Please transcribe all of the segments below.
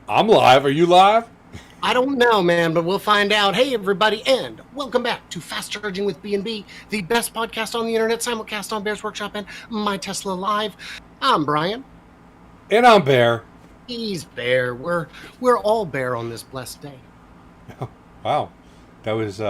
I'm live. Are you live? I don't know, man, but we'll find out. Hey, everybody, and welcome back to Fast Charging with BnB, the best podcast on the internet, simulcast on Bears Workshop and My Tesla Live. I'm Brian. And I'm Bear. He's Bear. We're all Bear on this blessed day. Wow, that was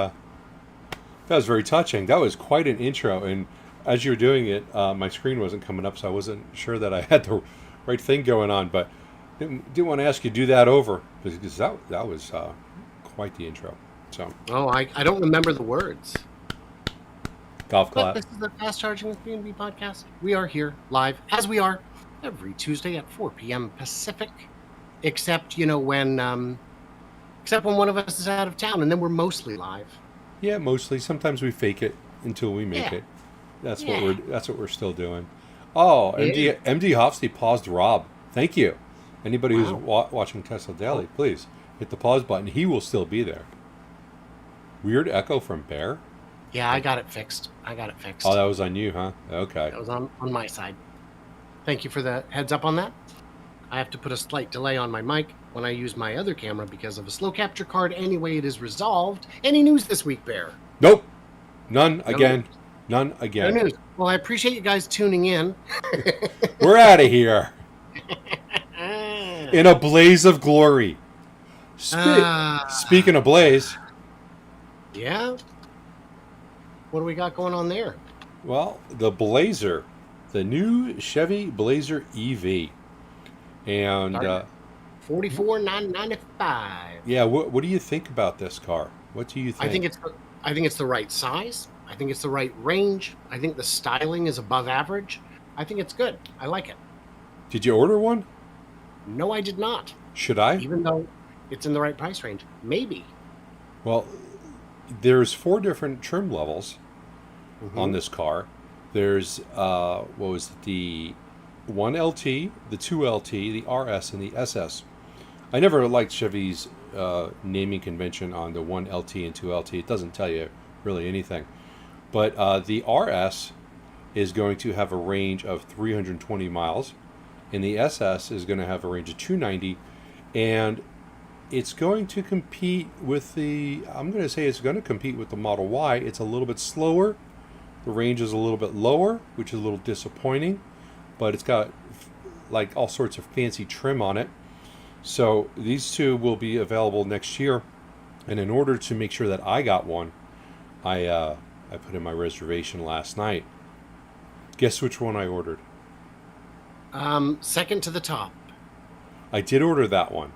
very touching. That was quite an intro. And as you were doing it, my screen wasn't coming up, so I wasn't sure that I had the right thing going on. But didn't want to ask you to do that over because that was quite the intro. So. Oh, I don't remember the words. Golf clap. But this is the Fast Charging with BnB podcast. We are here live, as we are every Tuesday at 4 p.m. Pacific, except when one of us is out of town, and then we're mostly live. Yeah, mostly. Sometimes we fake it until we make it. That's what we're still doing. Oh, MD Hofsty paused Rob. Thank you. Anybody who's watching Tesla Daily, please hit the pause button. He will still be there. Weird echo from Bear. Yeah, I got it fixed. Oh, that was on you, huh? Okay. That was on my side. Thank you for the heads up on that. I have to put a slight delay on my mic when I use my other camera because of a slow capture card. Anyway, it is resolved. Any news this week, Bear? Nope. None again. No news. Well, I appreciate you guys tuning in. We're out of here. In a blaze of glory. Speaking of blaze. Yeah? What do we got going on there? Well, the Blazer. The new Chevy Blazer EV. And $44,995. Yeah, what do you think about this car? What do you think? I think it's the right size. I think it's the right range. I think the styling is above average. I think it's good. I like it. Did you order one? No, I did not. Should I? Even though it's in the right price range. Maybe. Well, there's 4 different trim levels on this car. There's the 1LT, the 2LT, the RS, and the SS. I never liked Chevy's naming convention on the 1LT and 2LT. It doesn't tell you really anything. But the RS is going to have a range of 320 miles, and the SS is going to have a range of 290, and it's going to compete with I'm going to say it's going to compete with the Model Y. It's a little bit slower. The range is a little bit lower, which is a little disappointing, but it's got like all sorts of fancy trim on it. So these two will be available next year, and in order to make sure that I got one, I put in my reservation last night. Guess which one I ordered? Second to the top. I did order that one,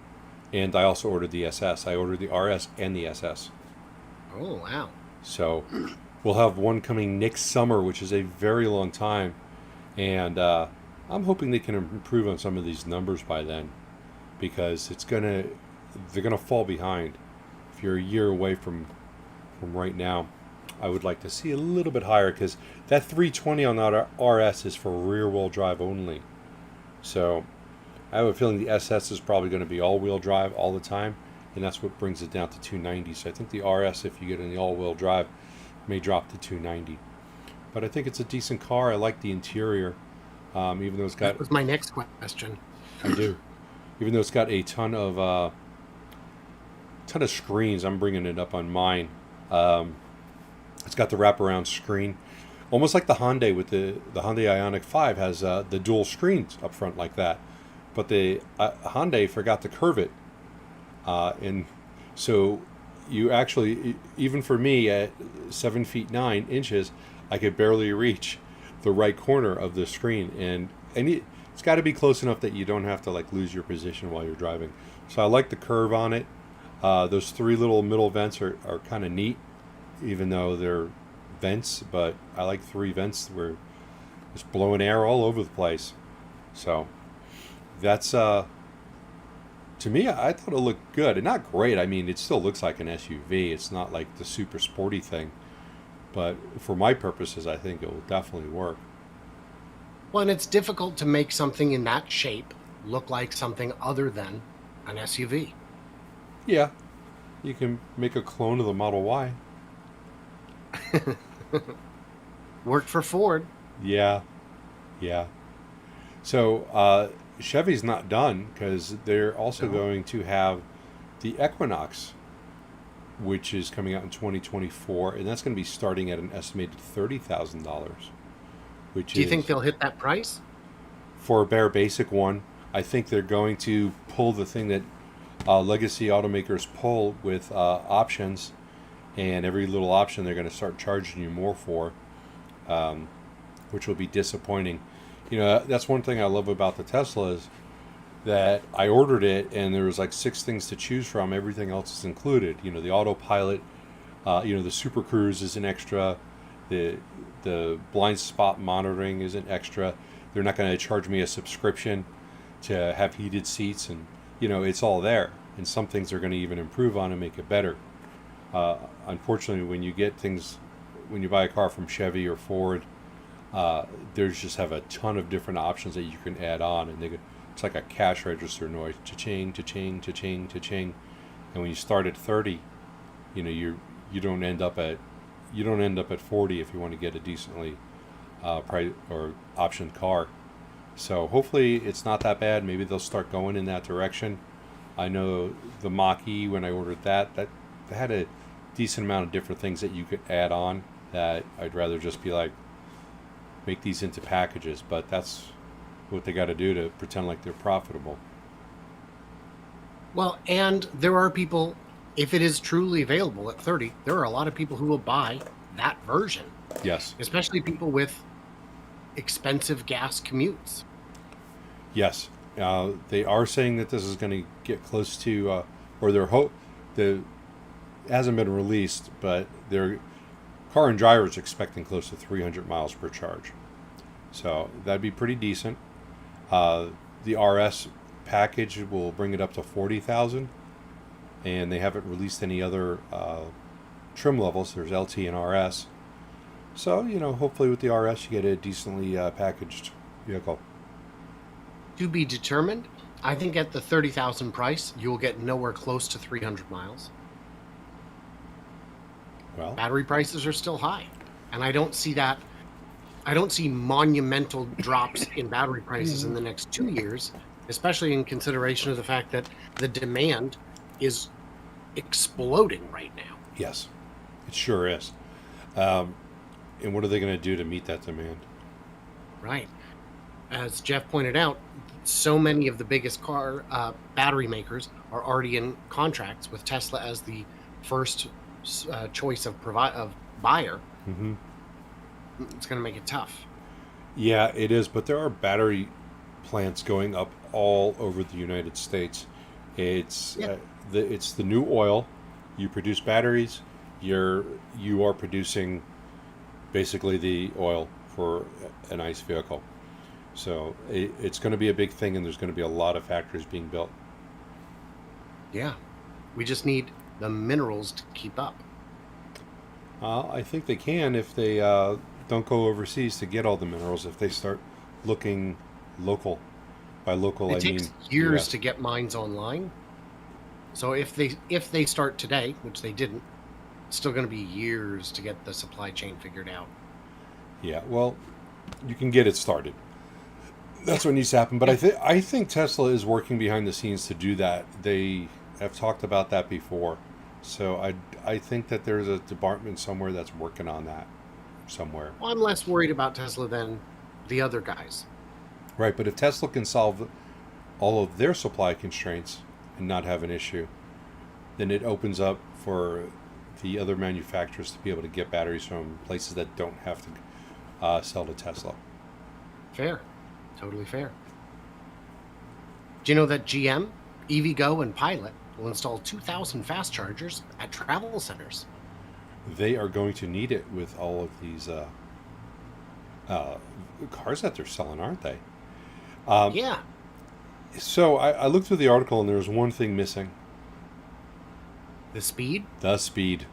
and I also ordered the SS. I ordered the RS and the SS. Oh, wow. So we'll have one coming next summer, which is a very long time, and I'm hoping they can improve on some of these numbers by then, because they're gonna fall behind. If you're a year away from right now, I would like to see a little bit higher, because that 320 on that RS is for rear-wheel drive only. So I have a feeling the SS is probably going to be all-wheel drive all the time, and that's what brings it down to 290. So I think the RS, if you get in the all-wheel drive, may drop to 290. But I think it's a decent car. I like the interior, even though it's got... That was my next question. I do. Even though it's got a ton of screens. I'm bringing it up on mine. It's got the wraparound screen, almost like the Hyundai with the Hyundai Ioniq 5 has the dual screens up front like that. But the Hyundai forgot to curve it, and so you actually, even for me at 7 feet 9 inches, I could barely reach the right corner of the screen, and it's got to be close enough that you don't have to like lose your position while you're driving. So I like the curve on it. Those 3 little middle vents are kind of neat, even though they're vents, but I like 3 vents where it's blowing air all over the place. So that's to me, I thought it looked good, and not great. I mean, it still looks like an SUV. It's not like the super sporty thing, but for my purposes, I think it will definitely work. Well, and it's difficult to make something in that shape look like something other than an SUV. Yeah, you can make a clone of the Model Y. Worked for Ford. Yeah. So Chevy's not done because they're also No. going to have the Equinox, which is coming out in 2024, and that's going to be starting at an estimated $30,000. Which Do you is think they'll hit that price? for a bare basic one. I think they're going to pull the thing that legacy automakers pull with options, and every little option they're going to start charging you more for, which will be disappointing. That's one thing I love about the Tesla is that I ordered it and there was like 6 things to choose from. Everything else is included. The autopilot, the Super Cruise is an extra. The blind spot monitoring is an extra. They're not going to charge me a subscription to have heated seats, and it's all there. And some things they're going to even improve on and make it better. Unfortunately, when you buy a car from Chevy or Ford, there's just have a ton of different options that you can add on, and it's like a cash register noise, cha-ching, cha-ching, cha-ching, cha-ching. And when you start at 30, you don't end up at 40 if you want to get a decently price or optioned car. So hopefully it's not that bad. Maybe they'll start going in that direction. I know the Mach-E, when I ordered that had a decent amount of different things that you could add on that I'd rather just be like, make these into packages, but that's what they got to do to pretend like they're profitable. Well, and there are people, if it is truly available at 30, there are a lot of people who will buy that version. Yes. Especially people with expensive gas commutes. Yes. They are saying that this is going to get close to, or it hasn't been released, but their Car and Driver is expecting close to 300 miles per charge. So that'd be pretty decent. The RS package will bring it up to 40,000, and they haven't released any other trim levels. There's LT and RS. So, hopefully with the RS you get a decently packaged vehicle. To be determined. I think at the 30,000 price, you will get nowhere close to 300 miles. Well, Battery prices are still high, and I don't see that. I don't see monumental drops in battery prices in the next 2 years, especially in consideration of the fact that the demand is exploding right now. yes, it sure is. And what are they going to do to meet that demand? Right. As Jeff pointed out, so many of the biggest car battery makers are already in contracts with Tesla as the first choice of buyer. Mm-hmm. It's going to make it tough. Yeah, it is, but there are battery plants going up all over the United States. It's it's the new oil. You produce batteries. You are producing basically the oil for an ICE vehicle. So it's going to be a big thing, and there's going to be a lot of factories being built. Yeah. We just need the minerals to keep up. I think they can if they don't go overseas to get all the minerals. If they start looking local, by local It I mean takes years US. to get mines online. So if they start today, which they didn't, it's still going to be years to get the supply chain figured out. Yeah, well, you can get it started. That's what needs to happen. But I think Tesla is working behind the scenes to do that. They have talked about that before. So I think that there's a department somewhere that's working on that somewhere. Well, I'm less worried about Tesla than the other guys. Right, but if Tesla can solve all of their supply constraints and not have an issue, then it opens up for the other manufacturers to be able to get batteries from places that don't have to sell to Tesla. Fair. Totally fair. Do you know that GM, EVgo, and Pilot will install 2,000 fast chargers at travel centers? They are going to need it with all of these cars that they're selling, aren't they? Yeah. So I looked through the article, and there was one thing missing. The speed? The speed.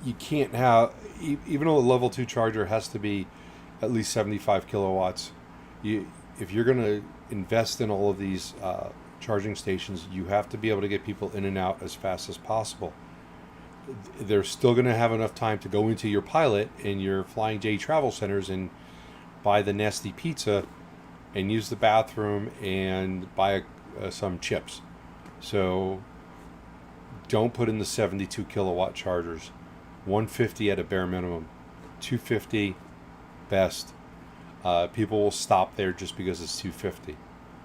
You can't have, even though the level 2 charger has to be at least 75 kilowatts, if you're going to invest in all of these charging stations, you have to be able to get people in and out as fast as possible. They're still going to have enough time to go into your Pilot and your Flying J travel centers and buy the nasty pizza and use the bathroom and buy some chips. So don't put in the 72 kilowatt chargers. 150 at a bare minimum. 250 best. People will stop there just because it's 250,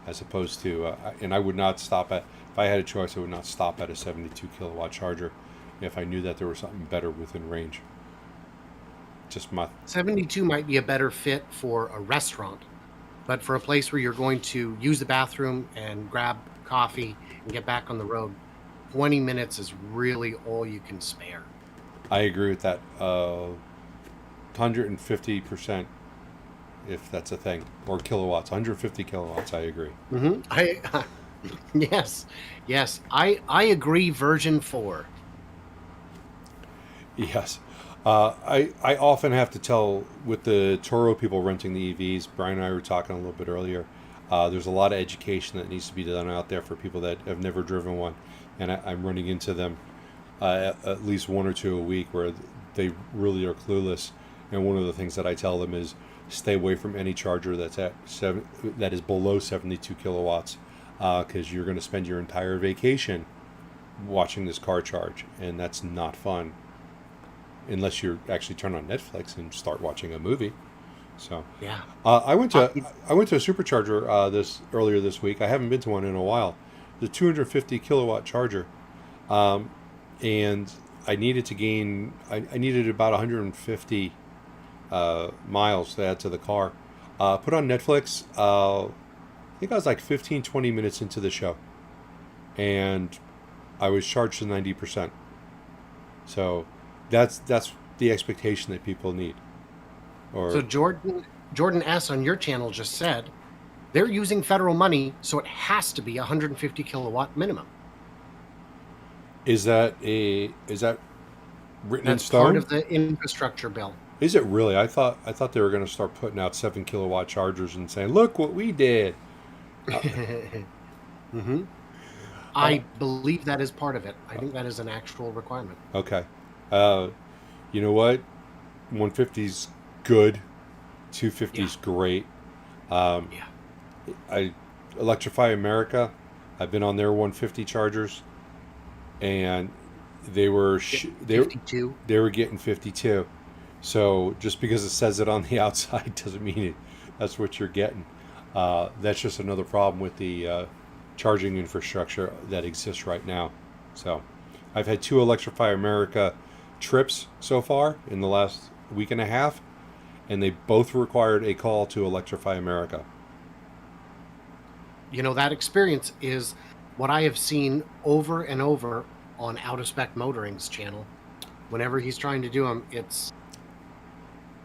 as opposed to, and I would not stop at, if I had a choice, I would not stop at a 72 kilowatt charger if I knew that there was something better within range. Just my 72 might be a better fit for a restaurant, but for a place where you're going to use the bathroom and grab coffee and get back on the road, 20 minutes is really all you can spare. I agree with that. 150%, if that's a thing, or kilowatts. 150 kilowatts. I agree. Yes, I agree. Version 4. Yes. I often have to tell with the Toro people renting the EVs, Brian and I were talking a little bit earlier, there's a lot of education that needs to be done out there for people that have never driven one. And I'm running into them at least one or two a week where they really are clueless. And one of the things that I tell them is stay away from any charger that is below 72 kilowatts, because you're going to spend your entire vacation watching this car charge, and that's not fun unless you actually turn on Netflix and start watching a movie. So yeah, I went to a supercharger earlier this week. I haven't been to one in a while. The 250 kilowatt charger, and I needed to gain. I needed about 150 miles to add to the car. Put on Netflix. I think I was like 15-20 minutes into the show, and I was charged to 90%. So that's the expectation that people need. So Jordan S on your channel just said they're using federal money, so it has to be 150 kilowatt minimum. Is that written in That's stone? part of the infrastructure bill. Is it really? I thought they were going to start putting out 7 kilowatt chargers and saying, "Look what we did." I believe that is part of it. I think that is an actual requirement. Okay. You know what? 150's good. 250's great. Electrify America. I've been on their 150 chargers, and they were 52. They were getting 52. So just because it says it on the outside doesn't mean that's what you're getting. That's just another problem with the charging infrastructure that exists right now. So I've had 2 Electrify America trips so far in the last week and a half, and they both required a call to Electrify America. You know, that experience is what I have seen over and over on Out of Spec Motoring's channel. Whenever he's trying to do them, it's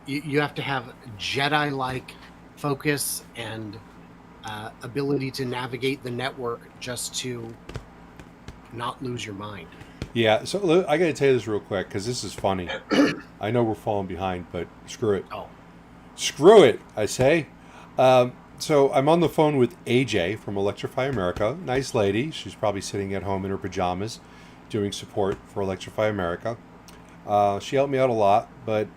you have to have Jedi-like focus and ability to navigate the network just to not lose your mind. Yeah, so I got to tell you this real quick because this is funny. I know we're falling behind, but screw it. Oh, Screw it, I say. So I'm on the phone with AJ from Electrify America. Nice lady. She's probably sitting at home in her pajamas doing support for Electrify America. She helped me out a lot, but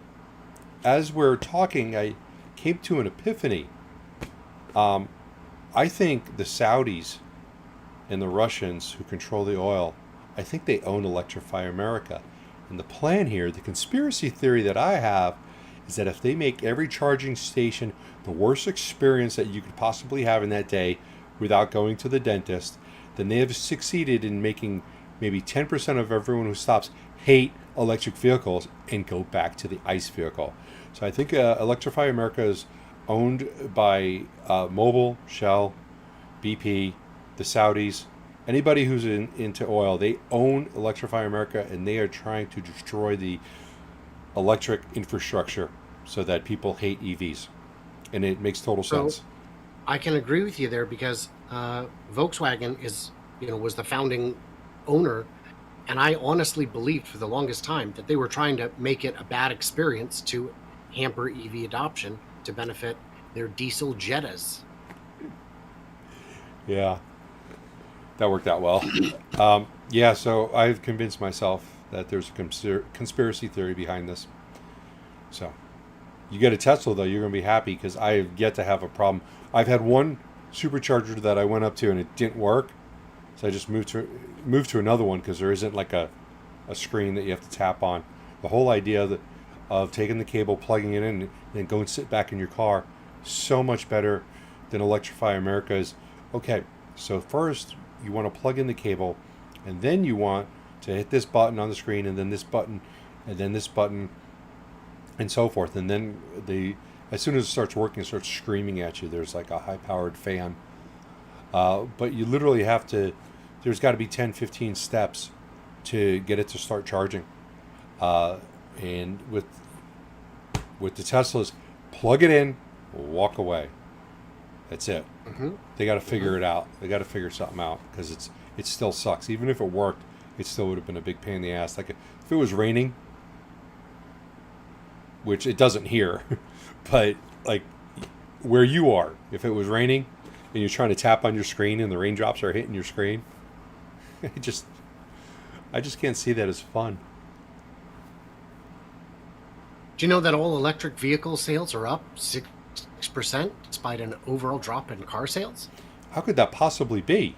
as we're talking, I came to an epiphany. I think the Saudis and the Russians who control the oil, I think they own Electrify America. And the plan here, the conspiracy theory that I have, is that if they make every charging station the worst experience that you could possibly have in that day without going to the dentist, then they have succeeded in making maybe 10% of everyone who stops hate electric vehicles and go back to the ICE vehicle. So I think Electrify America is owned by Mobil, Shell, BP, the Saudis, anybody who's into oil. They own Electrify America, and they are trying to destroy the electric infrastructure so that people hate EVs. And it makes total sense. I can agree with you there because Volkswagen was the founding owner, and I honestly believed for the longest time that they were trying to make it a bad experience to hamper EV adoption to benefit their diesel Jettas. Yeah, that worked out well. So I've convinced myself that there's a conspiracy theory behind this. So You get a Tesla though, you're going to be happy because I have yet to have a problem. I've had one supercharger that I went up to and it didn't work, so I just moved to another one because there isn't like a screen that you have to tap on. The whole idea of taking the cable, plugging it in, and then go and sit back in your car, so much better than Electrify America is. Okay, so first you want to plug in the cable, and then you want to hit this button on the screen, and then this button, and then this button, and so forth. And then as soon as it starts working, it starts screaming at you. There's like a high-powered fan. But you literally have to, there's got to be 10, 15 steps to get it to start charging. And with the Teslas, plug it in, walk away. That's it. Mm-hmm. They got to figure it out. They got to figure something out because it still sucks. Even if it worked, it still would have been a big pain in the ass. Like if it was raining, which it doesn't here, but like where you are, if it was raining and you're trying to tap on your screen and the raindrops are hitting your screen, I just can't see that as fun. Do you know that all electric vehicle sales are up 6% despite an overall drop in car sales? How could that possibly be?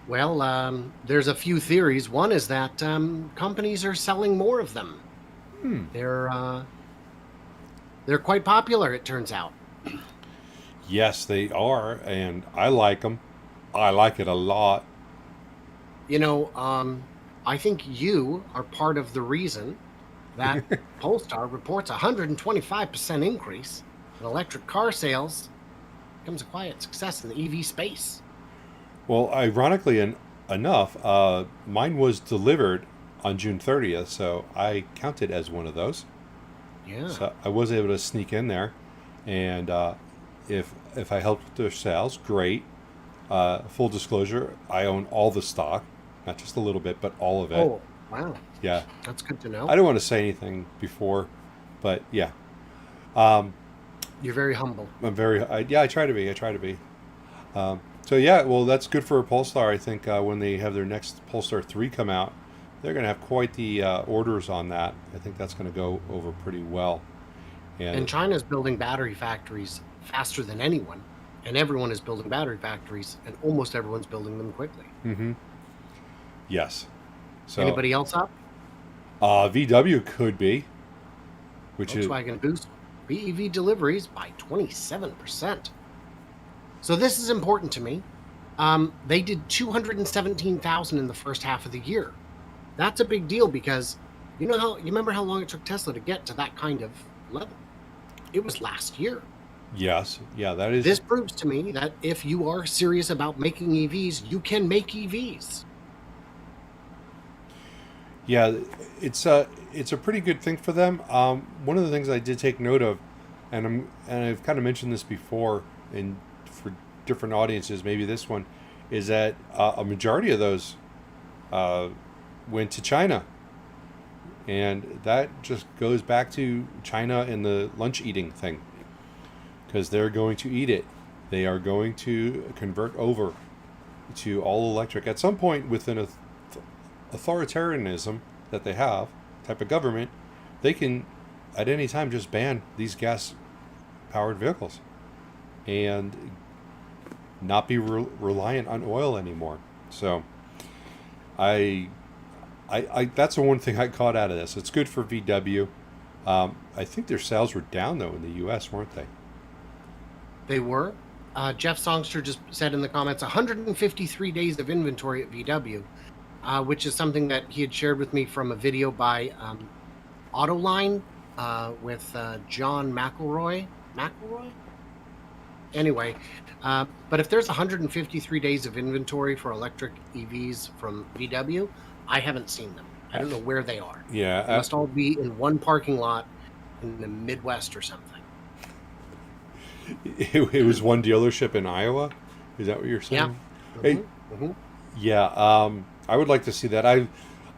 Well, there's a few theories. One is that companies are selling more of them. They're quite popular, it turns out. Yes, they are, and I like them. I like it a lot. You know, I think you are part of the reason that Polestar reports a 125% increase in electric car sales. Becomes a quiet success in the EV space. Well, ironically enough, mine was delivered on June 30th, so I counted as one of those. Yeah. So I was able to sneak in there, and if I helped with their sales, great. Full disclosure, I own all the stock, not just a little bit, but all of it. Oh, wow. Yeah. That's good to know. I don't want to say anything before, but yeah. You're very humble. I try to be. I try to be. So yeah, well, that's good for a Polestar. I think when they have their next Polestar 3 come out, they're going to have quite the orders on that. I think that's going to go over pretty well. And China's building battery factories faster than anyone, and everyone is building battery factories, and almost everyone's building them quickly. Mm-hmm. Yes. So anybody else up? VW could be, which Volkswagen boost BEV deliveries by 27%. So this is important to me. They did 217,000 in the first half of the year. That's a big deal because you remember how long it took Tesla to get to that kind of level? It was last year. Yes. Yeah, that is. This proves to me that if you are serious about making EVs, you can make EVs. Yeah, it's a pretty good thing for them. One of the things I did take note of, and I've kind of mentioned this before, and for different audiences, maybe this one, is that a majority of those went to China, and that just goes back to China and the lunch eating thing, because they're going to eat it. They are going to convert over to all electric at some point within authoritarianism that they have, type of government. They can at any time just ban these gas powered vehicles and not be reliant on oil anymore. So I that's the one thing I caught out of this. It's good for VW. I think their sales were down though in the US, weren't they? They were. Jeff Songster just said in the comments 153 days of inventory at VW, which is something that he had shared with me from a video by Autoline with John McElroy. Anyway, but if there's 153 days of inventory for electric EVs from VW, I haven't seen them. I don't know where they are. Yeah. They must all be in one parking lot in the Midwest or something. It was one dealership in Iowa. Is that what you're saying? Yeah. Mm-hmm. Yeah. I would like to see that. I've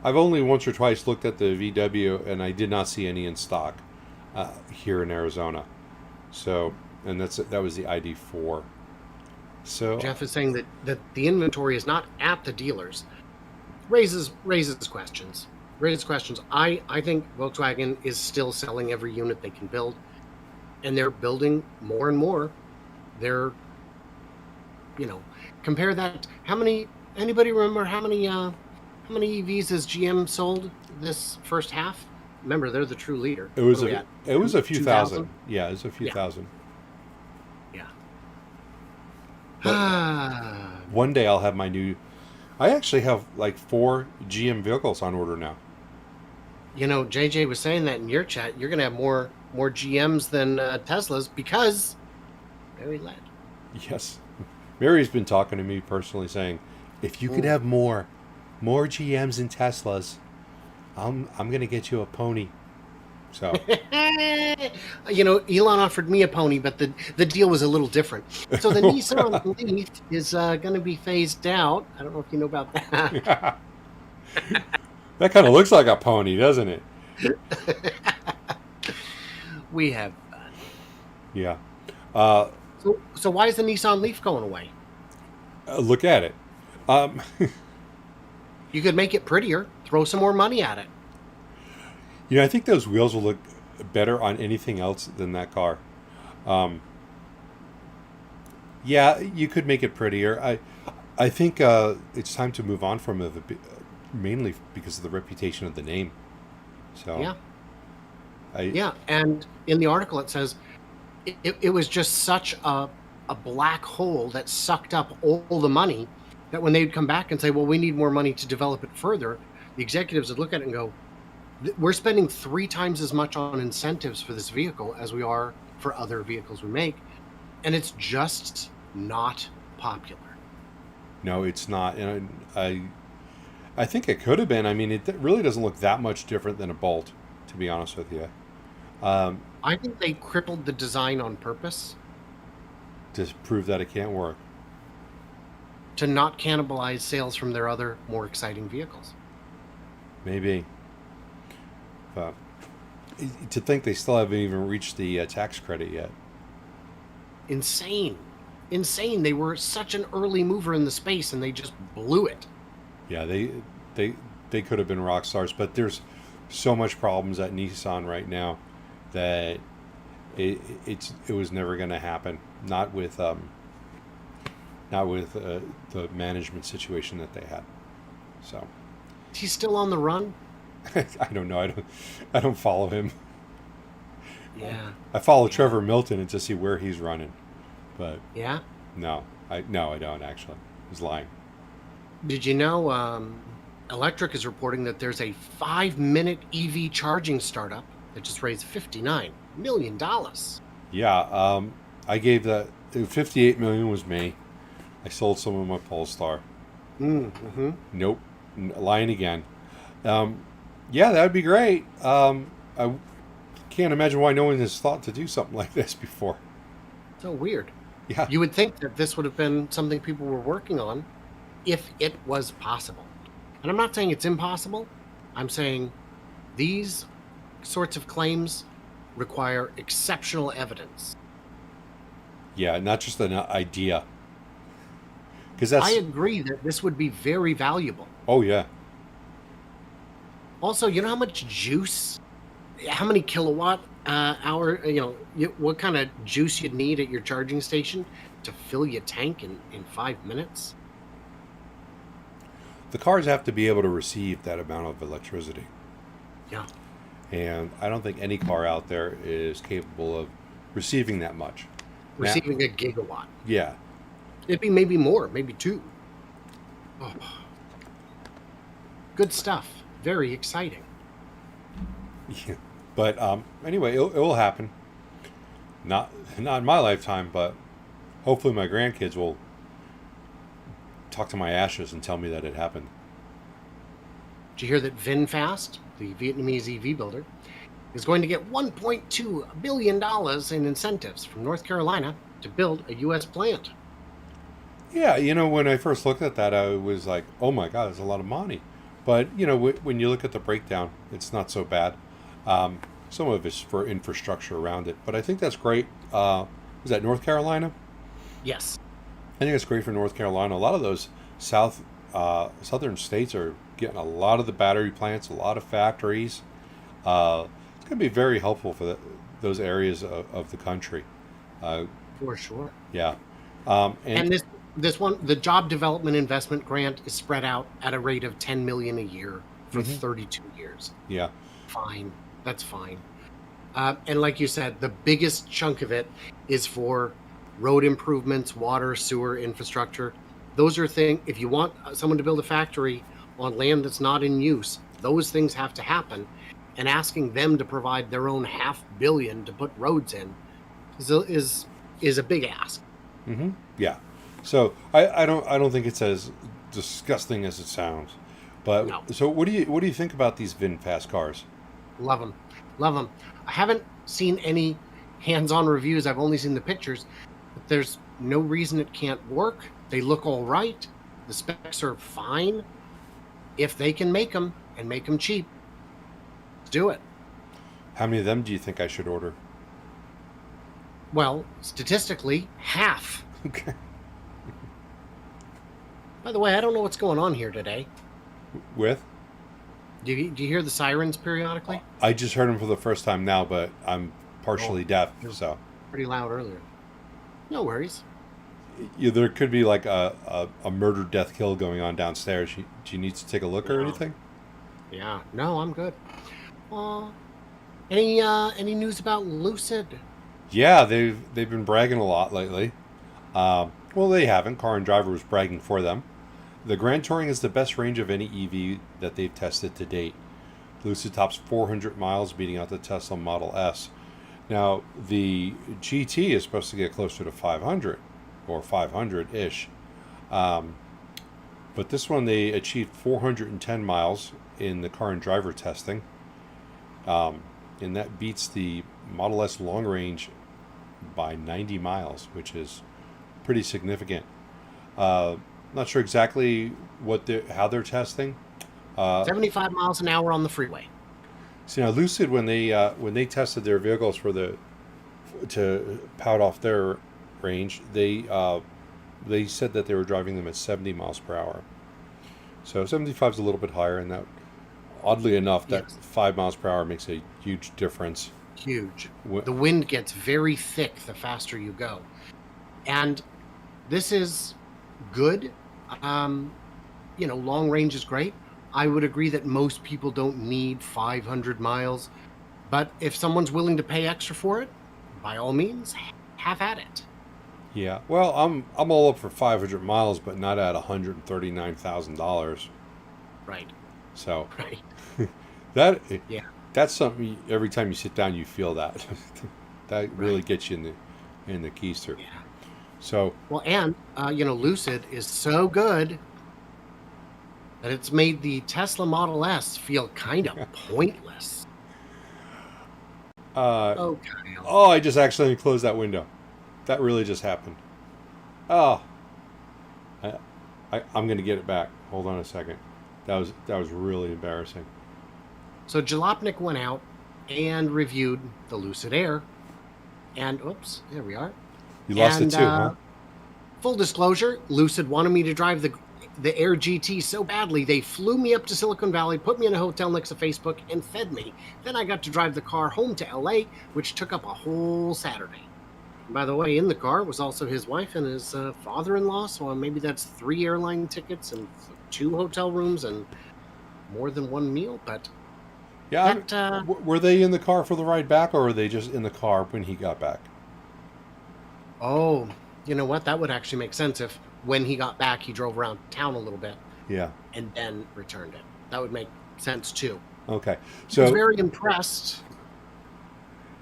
only once or twice looked at the VW, and I did not see any in stock here in Arizona. So, and that was the ID4. So Jeff is saying that the inventory is not at the dealers. Raises questions. raise questions. I think Volkswagen is still selling every unit they can build, and they're building more and more. They're, compare that. Anybody remember how many EVs has GM sold this first half? Remember, they're the true leader. It was a few thousand. Yeah, it was a few thousand. Yeah. One day I'll have my new. I actually have like 4 GM vehicles on order now. JJ was saying that in your chat. You're gonna have more GMs than Teslas because Mary led. Yes, Mary's been talking to me personally, saying, if you could have more GMs and Teslas, I'm gonna get you a pony. So, Elon offered me a pony, but the deal was a little different. So the Nissan Leaf is going to be phased out. I don't know if you know about that. That kind of looks like a pony, doesn't it? We have fun. Yeah. So why is the Nissan Leaf going away? Look at it. You could make it prettier. Throw some more money at it. I think those wheels will look better on anything else than that car. Yeah, you could make it prettier. I think it's time to move on from it, mainly because of the reputation of the name. So yeah. And in the article it says it was just such a black hole that sucked up all the money that when they'd come back and say, well, we need more money to develop it further, the executives would look at it and go, we're spending 3 times as much on incentives for this vehicle as we are for other vehicles we make, and it's just not popular. No, it's not. And I think it could have been. I mean, it really doesn't look that much different than a Bolt, to be honest with you. I think they crippled the design on purpose to prove that it can't work. To not cannibalize sales from their other, more exciting vehicles. Maybe. But to think they still haven't even reached the tax credit yet. Insane. They were such an early mover in the space, and they just blew it. Yeah, they could have been rock stars, but there's so much problems at Nissan right now that it was never going to happen. Not with the management situation that they had. So. Is he still on the run? I don't know. I don't follow him. Yeah. I follow Trevor Milton to see where he's running, but yeah. No, I don't actually. He's lying. Did you know Electric is reporting that there's a 5-minute EV charging startup that just raised $59 million? Yeah. I gave that $58 million was me. I sold some of my Polestar. Mm-hmm. Nope, lying again. Yeah, that would be great. I can't imagine why no one has thought to do something like this before. So weird. Yeah. You would think that this would have been something people were working on if it was possible. And I'm not saying it's impossible. I'm saying these sorts of claims require exceptional evidence. Yeah, not just an idea. I agree that this would be very valuable. Oh, yeah. Also, you know how much juice, how many kilowatt hour, what kind of juice you'd need at your charging station to fill your tank in 5 minutes? The cars have to be able to receive that amount of electricity. Yeah. And I don't think any car out there is capable of receiving that much. Receiving a gigawatt. Yeah. It'd be maybe more, maybe 2. Oh. Good stuff. Very exciting. Yeah. But anyway, it will happen. Not in my lifetime, but hopefully my grandkids will talk to my ashes and tell me that it happened. Did you hear that VinFast, the Vietnamese EV builder, is going to get $1.2 billion in incentives from North Carolina to build a U.S. plant? Yeah, when I first looked at that, I was like, oh my God, that's a lot of money. But, when you look at the breakdown, it's not so bad. Some of it's for infrastructure around it. But I think that's great. Was that North Carolina? Yes. I think it's great for North Carolina. A lot of those southern states are getting a lot of the battery plants, a lot of factories. It's going to be very helpful for those areas of the country. For sure. Yeah. And this one, the job development investment grant is spread out at a rate of $10 million a year for 32 years. Yeah. Fine. That's fine. And like you said, the biggest chunk of it is for road improvements, water, sewer, infrastructure. Those are things, if you want someone to build a factory on land that's not in use, those things have to happen. And asking them to provide their own $500 million to put roads in is a big ask. Yeah. So I don't think it's as disgusting as it sounds. But No. So what do you think about these VinFast cars? Love them. Love them. I haven't seen any hands-on reviews. I've only seen the pictures. But there's no reason it can't work. They look all right. The specs are fine. If they can make them and make them cheap, let's do it. How many of them do you think I should order? Well, statistically, half. Okay. By the way, I don't know what's going on here today. With? Do you hear the sirens periodically? I just heard them for the first time now, but I'm partially deaf, so. Pretty loud earlier. No worries. Yeah, there could be like a murder, death, kill going on downstairs. Do you need to take a look or anything? Yeah. No, I'm good. Any news about Lucid? Yeah, they've been bragging a lot lately. Well, they haven't. Car and Driver was bragging for them. The Grand Touring is the best range of any EV that they've tested to date. Lucid tops 400 miles, beating out the Tesla Model S. Now, the GT is supposed to get closer to 500, or 500-ish. But this one, they achieved 410 miles in the Car and Driver testing. And that beats the Model S long range by 90 miles, which is pretty significant. Not sure exactly how they're testing. 75 miles an hour on the freeway. So now Lucid, when they tested their vehicles to pout off their range, they said that they were driving them at 70 miles per hour. So 75 is a little bit higher, and that, oddly enough, that 5 miles per hour makes a huge difference. Huge. The wind gets very thick the faster you go. And this is good. Long range is great. I would agree that most people don't need 500 miles. But if someone's willing to pay extra for it, by all means, have at it. Yeah. Well, I'm all up for 500 miles, but not at $139,000. Right. So right. That's something every time you sit down you feel that. That really gets you in the keister. Yeah. So and Lucid is so good that it's made the Tesla Model S feel kind of pointless. Oh, I just accidentally closed that window. That really just happened. Oh, I'm going to get it back. Hold on a second. That was really embarrassing. So Jalopnik went out and reviewed the Lucid Air, and oops, there we are. You lost it too, huh? Full disclosure, Lucid wanted me to drive the Air GT so badly, they flew me up to Silicon Valley, put me in a hotel next to Facebook, and fed me. Then I got to drive the car home to LA, which took up a whole Saturday. And by the way, in the car was also his wife and his father-in-law, so maybe that's 3 airline tickets and 2 hotel rooms and more than 1 meal, but... Yeah, were they in the car for the ride back, or were they just in the car when he got back? Oh, you know what? That would actually make sense if when he got back, he drove around town a little bit. Yeah. And then returned it. That would make sense too. Okay. So I was very impressed.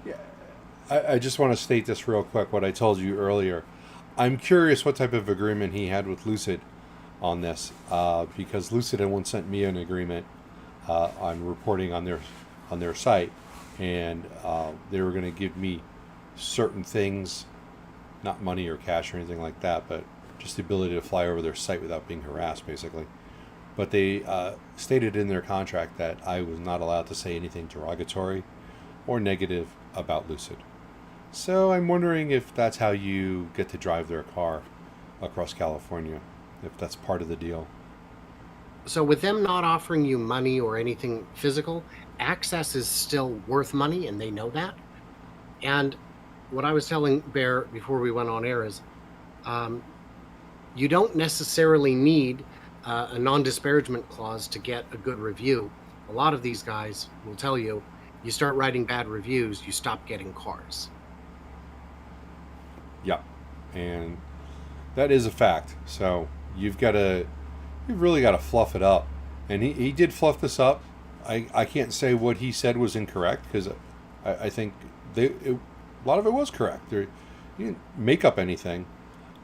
Yeah. I just want to state this real quick, what I told you earlier. I'm curious what type of agreement he had with Lucid on this, because Lucid had once sent me an agreement on reporting on their site, and they were going to give me certain things, not money or cash or anything like that, but just the ability to fly over their site without being harassed, basically. But they stated in their contract that I was not allowed to say anything derogatory or negative about Lucid. So I'm wondering if that's how you get to drive their car across California, if that's part of the deal. So with them not offering you money or anything physical, access is still worth money, and they know that. And what I was telling Bear before we went on air is, you don't necessarily need a non-disparagement clause to get a good review. A lot of these guys will tell you, you start writing bad reviews, you stop getting cars. Yeah, and that is a fact. So you've really got to fluff it up, and he did fluff this up. I can't say what he said was incorrect, because I think a lot of it was correct. He didn't make up anything,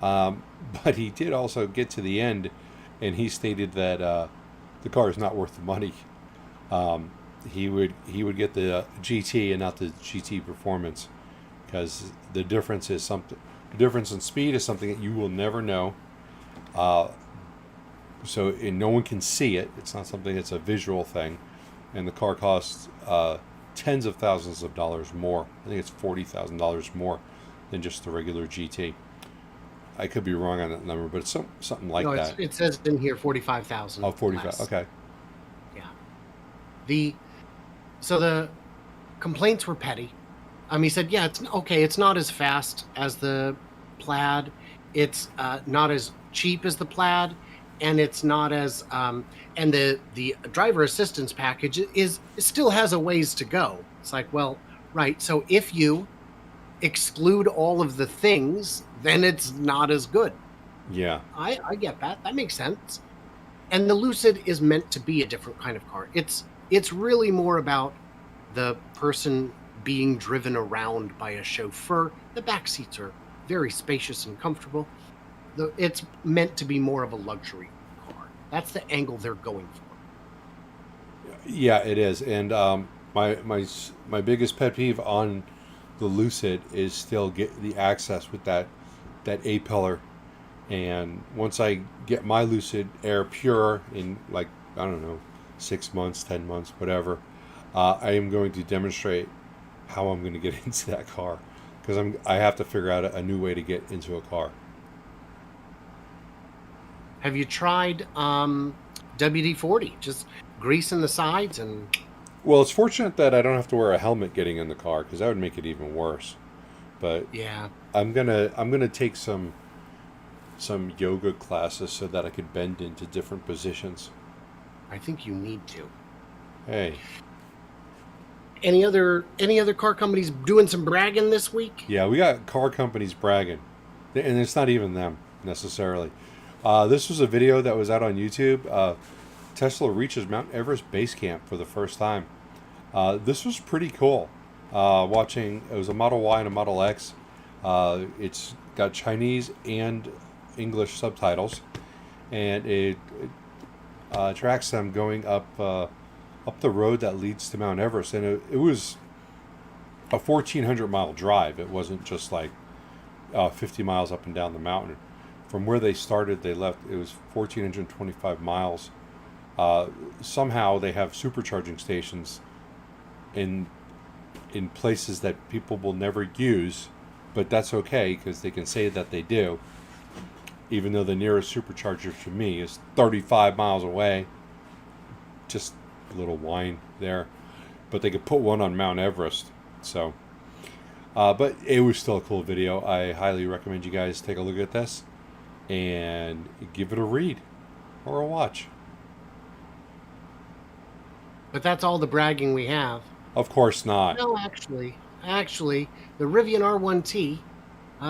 but he did also get to the end, and he stated that the car is not worth the money. He would get the GT and not the GT Performance, because the difference in speed is something that you will never know. And no one can see it. It's not something that's a visual thing, and the car costs tens of thousands of dollars more. I think it's $40,000 more than just the regular GT. I could be wrong on that number, but it's something like that. It says in here 45,000. Oh, 45. Okay. Yeah. So the complaints were petty. He said, yeah, it's okay. It's not as fast as the Plaid. It's not as cheap as the Plaid, and it's not as and the driver assistance package still has a ways to go. It's like, well, right. So if you exclude all of the things, then it's not as good. Yeah, I get that. That makes sense. And the Lucid is meant to be a different kind of car. It's really more about the person being driven around by a chauffeur. The back seats are very spacious and comfortable. It's meant to be more of a luxury car. That's the angle they're going for. Yeah, it is. And my biggest pet peeve on the Lucid is still get the access with that A-pillar. And once I get my Lucid Air Pure in, like, I don't know, 6 months, 10 months, whatever, I am going to demonstrate how I'm going to get into that car, because I have to figure out a new way to get into a car. Have you tried WD-40? Just greasing the sides and... Well, it's fortunate that I don't have to wear a helmet getting in the car, because that would make it even worse. But yeah, I'm gonna take some yoga classes so that I could bend into different positions. I think you need to. Hey. Any other car companies doing some bragging this week? Yeah, we got car companies bragging, and it's not even them necessarily. This was a video that was out on YouTube. Tesla reaches Mount Everest base camp for the first time. This was pretty cool. Watching, it was a Model Y and a Model X. It's got Chinese and English subtitles, and it tracks them going up the road that leads to Mount Everest. And it was a 1,400 mile drive. It wasn't just like 50 miles up and down the mountain. From where they started, they left. It was 1,425 miles. Somehow they have supercharging stations in places that people will never use, but that's okay, because they can say that they do, even though the nearest supercharger to me is 35 miles away. Just a little whine there, but they could put one on Mount Everest. So but it was still a cool video. I highly recommend you guys take a look at this and give it a read or a watch. But that's all the bragging we have. Of course not. No, actually, the Rivian R1T,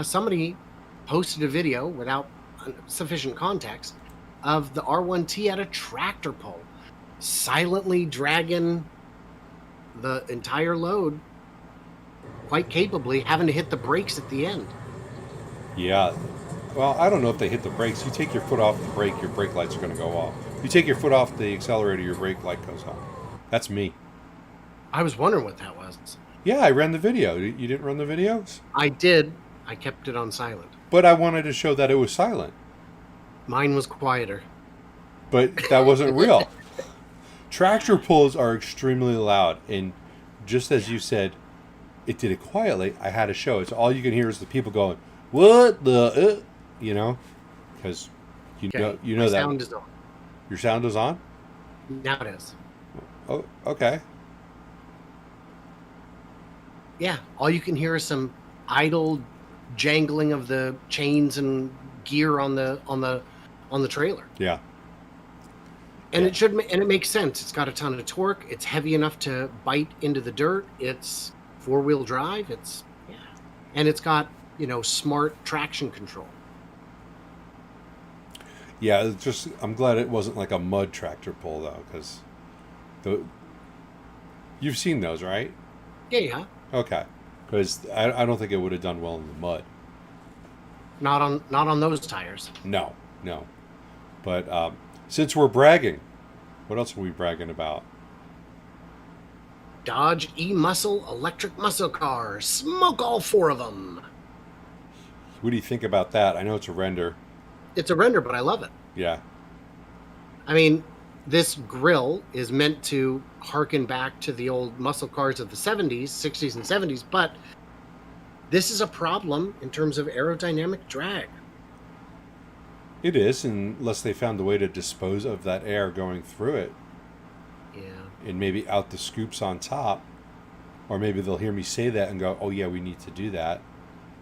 somebody posted a video without sufficient context of the R1T at a tractor pull, silently dragging the entire load, quite capably, having to hit the brakes at the end. Yeah. Well, I don't know if they hit the brakes. You take your foot off the brake, your brake lights are going to go off. You take your foot off the accelerator, your brake light goes off. That's me. I was wondering what that was. Yeah, I ran the video. You didn't run the videos? I did. I kept it on silent. But I wanted to show that it was silent. Mine was quieter. But that wasn't real. Tractor pulls are extremely loud. And just as you said, it did it quietly. I had to show it. So all you can hear is the people going, "What the?" You know? Because you know my that. sound is on. Your sound is on? Now it is. Oh, okay. Yeah, all you can hear is some idle jangling of the chains and gear on the trailer. Yeah. And Yeah. it makes sense. It's got a ton of torque. It's heavy enough to bite into the dirt. It's four-wheel drive. And it's got, smart traction control. Yeah, it's just I'm glad it wasn't like a mud tractor pull though, because you've seen those, right? Yeah. Okay, because I don't think it would have done well in the mud. Not on those tires. No, no. But since we're bragging, what else are we bragging about? Dodge E-Muscle electric muscle cars. Smoke all four of them. What do you think about that? I know it's a render. It's a render, but I love it. Yeah. I mean, this grill is meant to harken back to the old muscle cars of the 70s, 60s, and 70s, but this is a problem in terms of aerodynamic drag. It is, unless they found a way to dispose of that air going through it. Yeah. And maybe out the scoops on top. Or maybe they'll hear me say that and go, oh yeah, we need to do that.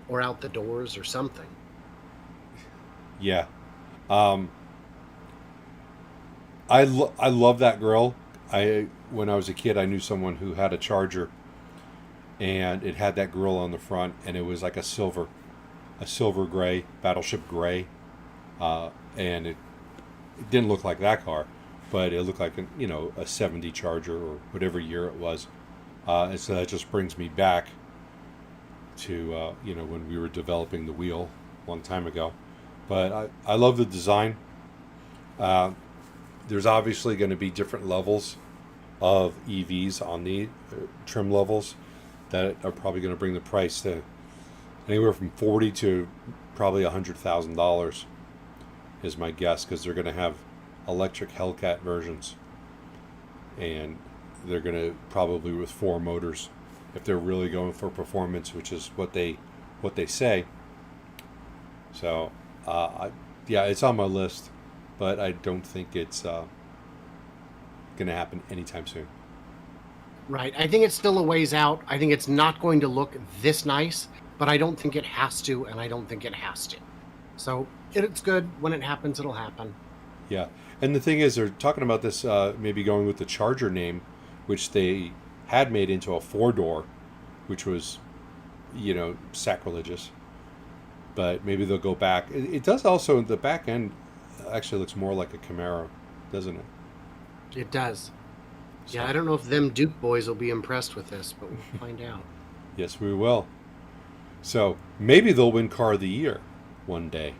Or out the doors or something. Yeah. I love that grill. When I was a kid, I knew someone who had a Charger, and it had that grill on the front, and it was like a silver gray, battleship gray, and it didn't look like that car, but it looked like a 70 Charger or whatever year it was, and so that just brings me back to when we were developing the wheel a long time ago. But I love the design. There's obviously going to be different levels of EVs on the trim levels that are probably going to bring the price to anywhere from $40,000 to probably $100,000 is my guess, because they're going to have electric Hellcat versions, and they're going to probably with 4 motors if they're really going for performance, which is what they say. So yeah, it's on my list, but I don't think it's going to happen anytime soon. Right. I think it's still a ways out. I think it's not going to look this nice, but I don't think it has to, and I don't think it has to. So it's good. When it happens, it'll happen. Yeah. And the thing is, they're talking about this maybe going with the Charger name, which they had made into a 4-door, which was, sacrilegious. But maybe they'll go back. It does also, the back end actually looks more like a Camaro, doesn't it? It does. So. Yeah, I don't know if them Duke boys will be impressed with this, but we'll find out. Yes, we will. So maybe they'll win Car of the Year one day.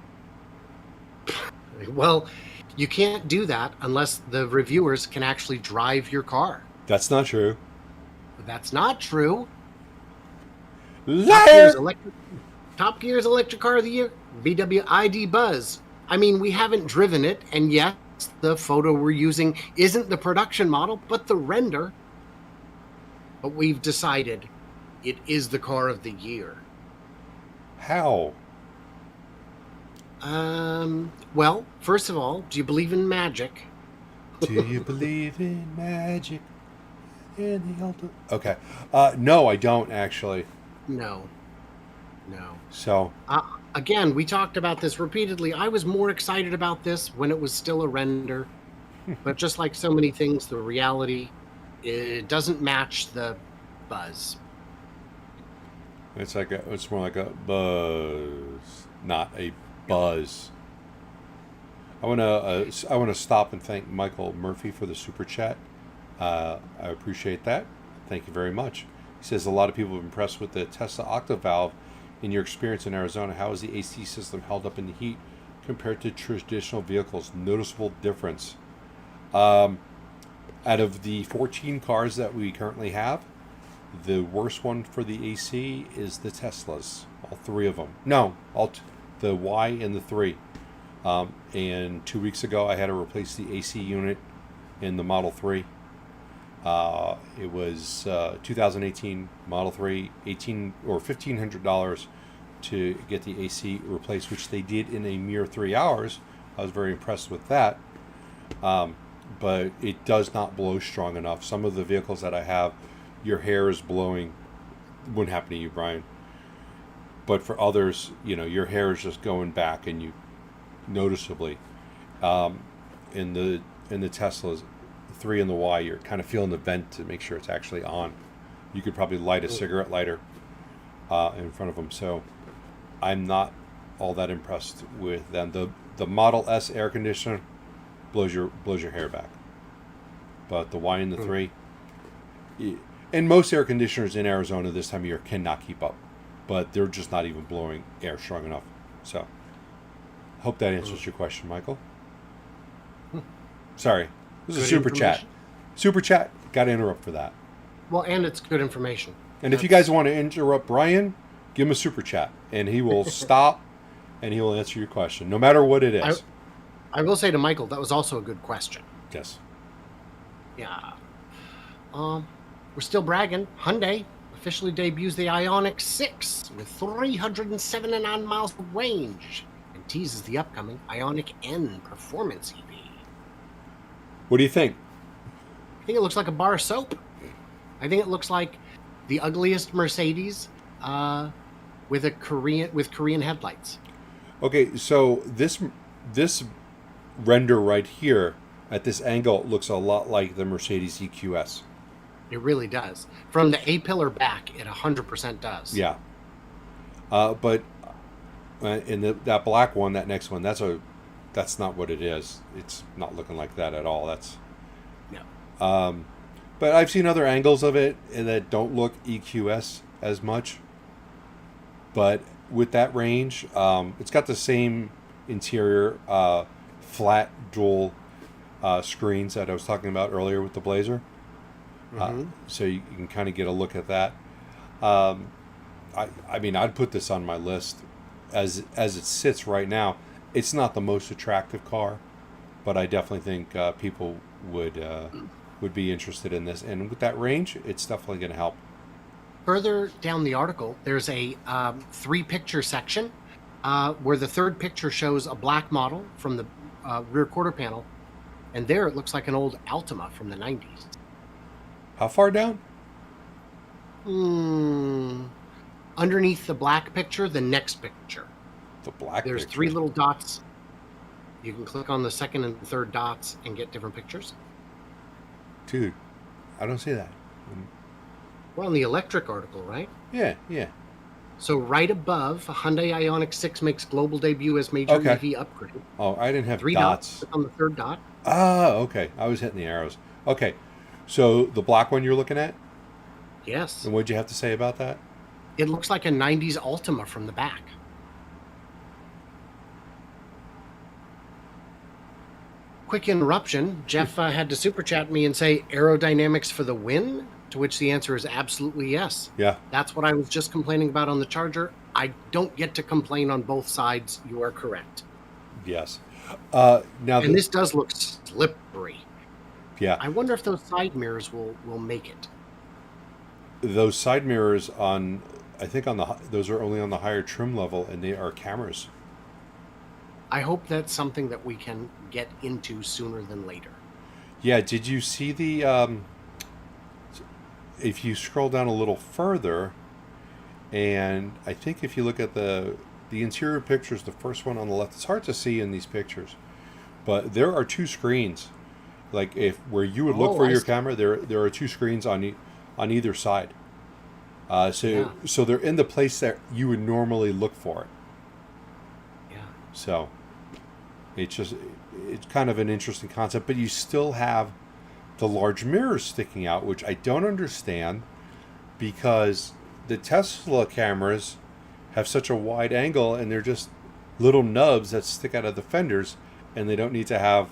Well, you can't do that unless the reviewers can actually drive your car. That's not true. That's not true. Liar! Top Gear's Electric Car of the Year, VW ID Buzz. I mean, we haven't driven it, and yes, the photo we're using isn't the production model, but the render. But we've decided it is the car of the year. How? Well, first of all, do you believe in magic? Do you believe in magic? In the ultimate... Okay. No, I don't actually. No. So again, we talked about this repeatedly. I was more excited about this when it was still a render, but just like so many things, the reality, it doesn't match the buzz. It's more like a buzz, not a buzz. I want to stop and thank Michael Murphy for the super chat. I appreciate that. Thank you very much. He says a lot of people are impressed with the Tesla Octavalve. In your experience in Arizona, how is the AC system held up in the heat compared to traditional vehicles? Noticeable difference. Out of the 14 cars that we currently have, the worst one for the AC is the Teslas. All 3 of them. No, the Y and the 3. And 2 weeks ago, I had to replace the AC unit in the Model 3. It was 2018 Model 3, $1,500 to get the AC replaced, which they did in a mere 3 hours. I was very impressed with that. but it does not blow strong enough. Some of the vehicles that I have, your hair is blowing. Wouldn't happen to you, Brian. But for others, your hair is just going back, and you noticeably, in the Teslas, 3 and the Y, you're kind of feeling the vent to make sure it's actually on. You could probably light a cigarette lighter in front of them. So I'm not all that impressed with them. The Model S air conditioner blows your hair back, but the Y and the 3, and most air conditioners in Arizona this time of year cannot keep up, but they're just not even blowing air strong enough. So hope that answers your question, Michael. Sorry, this is a super chat. Super chat. Got to interrupt for that. Well, and it's good information. And if you guys want to interrupt Brian, give him a super chat, and he will stop, and he will answer your question, no matter what it is. I will say to Michael, that was also a good question. Yes. Yeah. We're still bragging. Hyundai officially debuts the Ioniq 6 with 379 miles of range and teases the upcoming Ioniq N performance EV. What do you think? I think it looks like a bar of soap. I think it looks like the ugliest Mercedes with Korean headlights. Okay, so this render right here at this angle looks a lot like the Mercedes EQS. It really does. From the A-pillar back, it 100% does. Yeah. But in that black one, that next one, that's not what it is. It's not looking like that at all. No. But I've seen other angles of it that don't look EQS as much. But with that range, it's got the same interior, flat dual screens that I was talking about earlier with the Blazer. So you can kind of get a look at that. I mean, I'd put this on my list as it sits right now. It's not the most attractive car, but I definitely think people would be interested in this. And with that range, it's definitely going to help. Further down the article, there's a 3-picture section where the third picture shows a black model from the rear quarter panel, and there it looks like an old Altima from the 90s. How far down? Underneath the black picture, the next picture. The black There's picture. 3 little dots. You can click on the second and third dots and get different pictures. Dude, I don't see that. We're on the electric article, right? Yeah. So right above, Hyundai Ioniq 6 makes global debut as major EV upgrade. Oh, I didn't have 3 dots. Click on the third dot. Oh, okay. I was hitting the arrows. Okay. So the black one you're looking at? Yes. And what'd you have to say about that? It looks like a 90s Altima from the back. Quick interruption. Jeff had to super chat me and say aerodynamics for the win, to which the answer is absolutely yes. Yeah. That's what I was just complaining about on the Charger. I don't get to complain on both sides. You are correct. Yes. Now, and this does look slippery. Yeah. I wonder if those side mirrors will make it. Those side mirrors those are only on the higher trim level, and they are cameras. I hope that's something that we can get into sooner than later. Yeah. Did you see the? If you scroll down a little further, and I think if you look at the interior pictures, the first one on the left, it's hard to see in these pictures, but there are 2 screens. Like where you would look for your camera, there are 2 screens on either side. So they're in the place that you would normally look for it. Yeah. So it's kind of an interesting concept, but you still have the large mirrors sticking out, which I don't understand, because the Tesla cameras have such a wide angle, and they're just little nubs that stick out of the fenders, and they don't need to have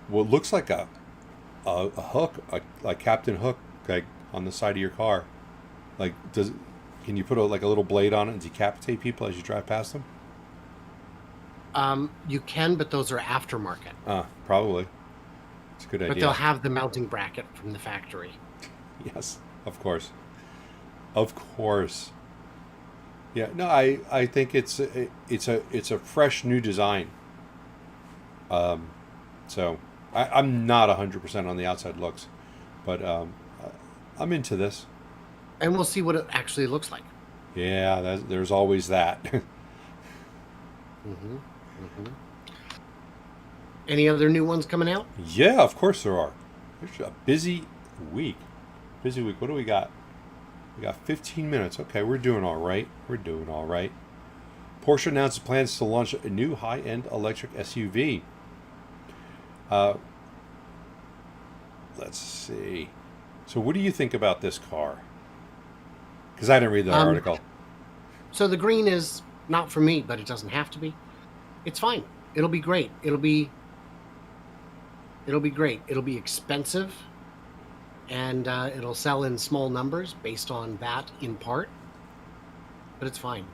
what looks like a hook, like Captain Hook, like on the side of your car. Like, can you put a little blade on it and decapitate people as you drive past them? You can, but those are aftermarket. Probably. It's a good idea. But they'll have the mounting bracket from the factory. Yes, of course. Of course. Yeah, no, I think it's a fresh new design. So I'm not 100% on the outside looks, but I'm into this. And we'll see what it actually looks like. Yeah, there's always that. Mm-hmm. Mm-hmm. Any other new ones coming out? Yeah, of course there are. It's a busy week. Busy week. What do we got? We got 15 minutes. Okay, we're doing all right. We're doing all right. Porsche announces plans to launch a new high-end electric SUV. Let's see. So what do you think about this car? Because I didn't read the article. So the green is not for me, but it doesn't have to be. It's fine. It'll be great. It'll be great. It'll be expensive, and it'll sell in small numbers based on that in part. But it's fine.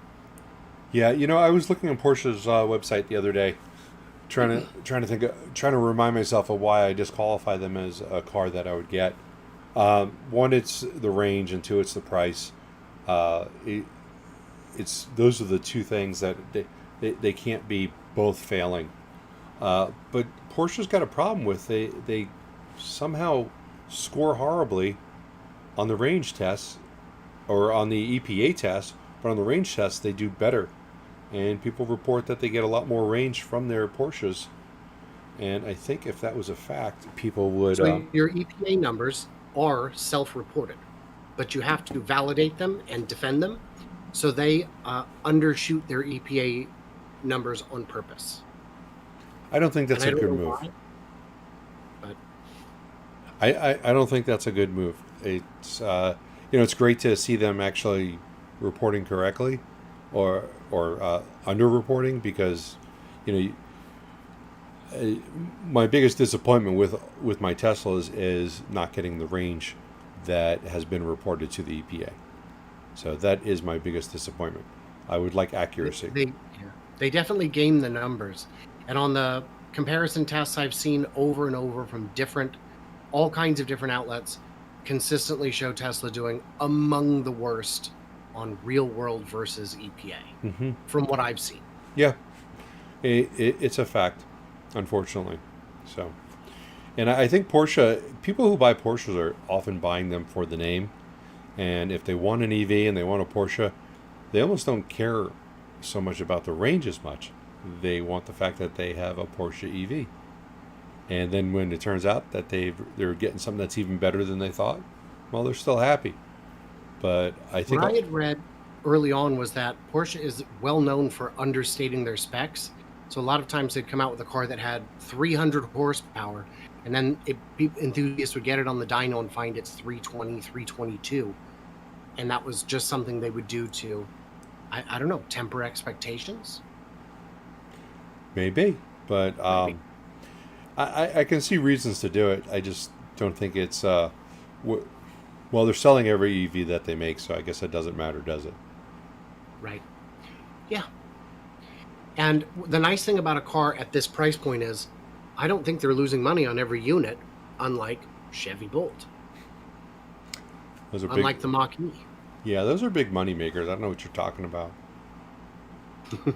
Yeah, I was looking on Porsche's website the other day, trying to remind myself of why I disqualify them as a car that I would get. One, it's the range, and two, it's the price. It's those are the two things that they can't be both failing. But Porsche's got a problem with they somehow score horribly on the range tests or on the EPA test, but on the range tests they do better. And people report that they get a lot more range from their Porsches. And I think if that was a fact, people would... So your EPA numbers are self-reported, but you have to validate them and defend them. So they undershoot their EPA numbers on purpose. I don't think that's a good move. Why, but I don't think that's a good move. It's it's great to see them actually reporting correctly, or underreporting, because my biggest disappointment with my Teslas is not getting the range that has been reported to the EPA. So that is my biggest disappointment. I would like accuracy. They definitely game the numbers. And on the comparison tests I've seen over and over from all kinds of different outlets, consistently show Tesla doing among the worst on real world versus EPA, from what I've seen. Yeah, it's a fact, unfortunately. So, and I think people who buy Porsches are often buying them for the name. And if they want an EV and they want a Porsche, they almost don't care so much about the range as much. They want the fact that they have a Porsche EV. And then when it turns out that they're getting something that's even better than they thought, well, they're still happy. But I think what I had read early on was that Porsche is well known for understating their specs. So a lot of times they'd come out with a car that had 300 horsepower, and then enthusiasts would get it on the dyno and find it's 320, 322. And that was just something they would do to, I don't know, temper expectations? Maybe. But Maybe. I can see reasons to do it. I just don't think it's... well, they're selling every EV that they make, so I guess it doesn't matter, does it? Right. Yeah. And the nice thing about a car at this price point is I don't think they're losing money on every unit, unlike Chevy Bolt. Those are unlike the Mach E. Yeah, those are big money makers. I don't know what you're talking about.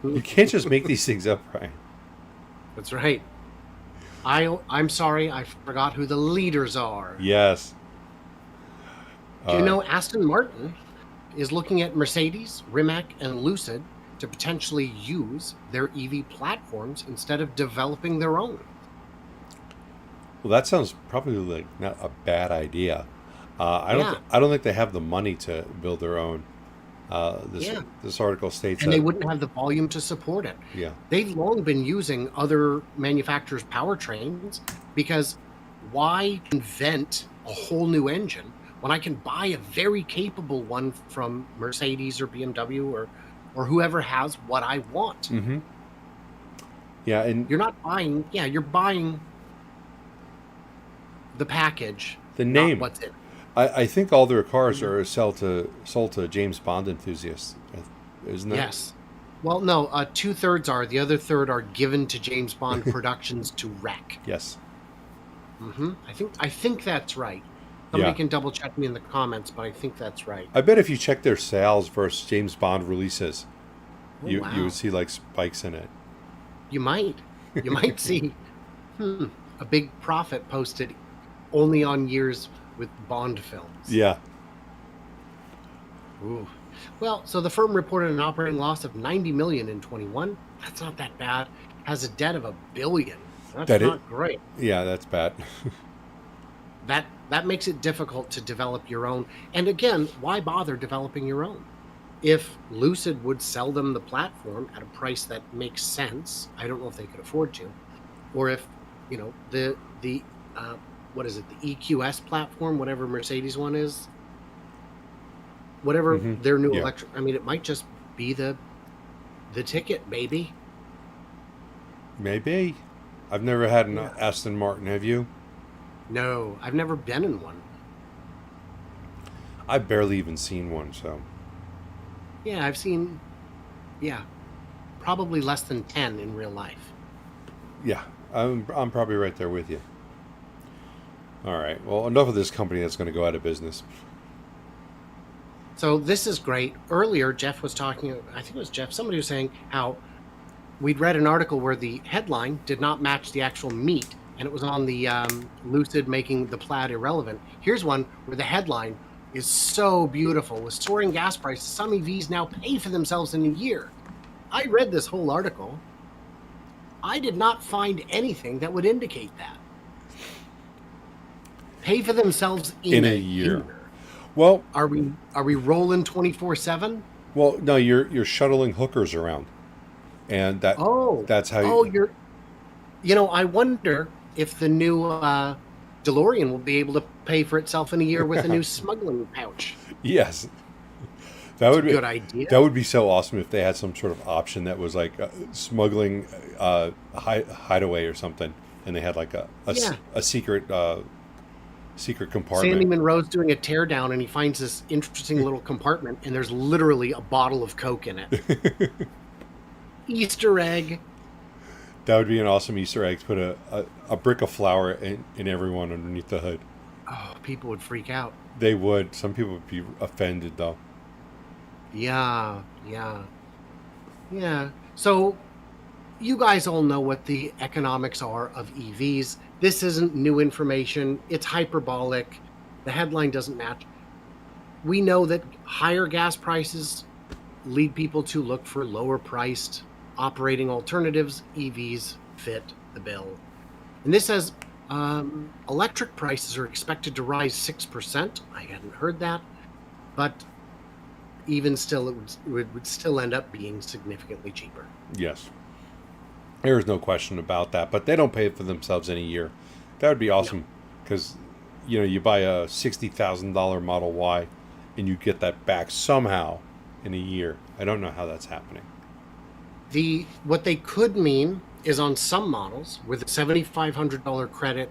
You can't just make these things up, Brian. That's right. I'm sorry, I forgot who the leaders are. Yes. Do you know Aston Martin is looking at Mercedes, Rimac, and Lucid to potentially use their EV platforms instead of developing their own? Well, that sounds probably like not a bad idea. I don't think they have the money to build their own. This article states and that they wouldn't have the volume to support it. Yeah, they've long been using other manufacturers' powertrains, because why invent a whole new engine when I can buy a very capable one from Mercedes or BMW or whoever has what I want? Mm-hmm. Yeah, and you're not buying. Yeah, you're buying the package, the name. Not what's in it. I think all their cars are sold to James Bond enthusiasts, isn't that? Yes. Well, no, 2/3 are. The other third are given to James Bond Productions to wreck. Yes. Mm-hmm. I think that's right. Somebody can double check me in the comments, but I think that's right. I bet if you check their sales versus James Bond releases, you would see like spikes in it. You might see a a big profit posted only on years with Bond films. Yeah. Ooh. Well, so the firm reported an operating loss of $90 million in 21. That's not that bad. Has a debt of $1 billion. That's not great. Yeah, that's bad. That makes it difficult to develop your own. And again, why bother developing your own? If Lucid would sell them the platform at a price that makes sense, I don't know if they could afford to, or if, you know, the what is it, the EQS platform, whatever Mercedes one is, whatever their new electric, I mean, it might just be the ticket, maybe. Maybe. I've never had an Aston Martin, have you? No, I've never been in one. I've barely even seen one, so. Yeah, I've seen, probably less than 10 in real life. Yeah, I'm probably right there with you. All right, well, enough of this company that's going to go out of business. So this is great. Earlier, Jeff was talking, I think it was Jeff, somebody was saying how we'd read an article where the headline did not match the actual meat, and it was on the Lucid making the Plaid irrelevant. Here's one where the headline is so beautiful. With soaring gas prices, some EVs now pay for themselves in a year. I read this whole article. I did not find anything that would indicate that. Pay for themselves in a year. Well, are we rolling 24/7? Well, no, you're shuttling hookers around, and that's how. I wonder if the new DeLorean will be able to pay for itself in a year with a new smuggling pouch. Yes, that would be a good idea. That would be so awesome if they had some sort of option that was like smuggling hideaway or something, and they had like a secret compartment. Sandy Monroe's doing a teardown, and he finds this interesting little compartment, and there's literally a bottle of Coke in it. Easter egg. That would be an awesome Easter egg. Put a brick of flour in everyone underneath the hood. Oh, people would freak out. They would. Some people would be offended, though. Yeah. So, you guys all know what the economics are of EVs. This isn't new information. It's hyperbolic. The headline doesn't match. We know that higher gas prices lead people to look for lower priced operating alternatives. EVs fit the bill. And this says electric prices are expected to rise 6%. I hadn't heard that. But even still, it would still end up being significantly cheaper. Yes. There is no question about that. But they don't pay for themselves in a year. That would be awesome. Because, you buy a $60,000 Model Y and you get that back somehow in a year. I don't know how that's happening. What they could mean is on some models with a $7,500 credit,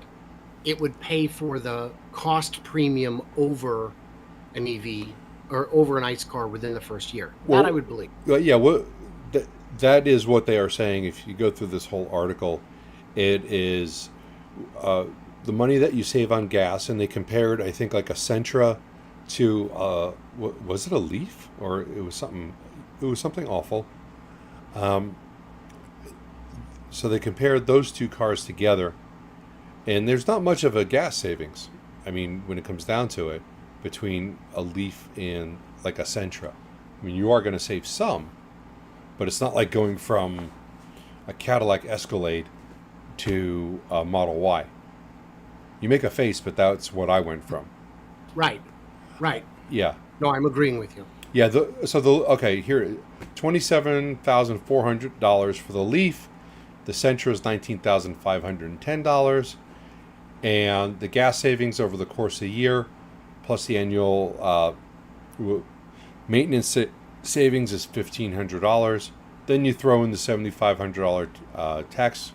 it would pay for the cost premium over an EV or over an ICE car within the first year. That I would believe. Yeah, that is what they are saying. If you go through this whole article, it is the money that you save on gas, and they compared, I think, like a Sentra to was it a Leaf, or it was something awful. So they compared those two cars together, and there's not much of a gas savings. I mean, when it comes down to it, between a Leaf and like a Sentra. I mean, you are going to save some, but it's not like going from a Cadillac Escalade to a Model Y. You make a face, but that's what I went from. Right. Yeah. No, I'm agreeing with you. Yeah. Here, $27,400 for the Leaf. The Sentra is $19,510, and the gas savings over the course of the year, plus the annual maintenance savings, is $1,500. Then you throw in the $7,500 tax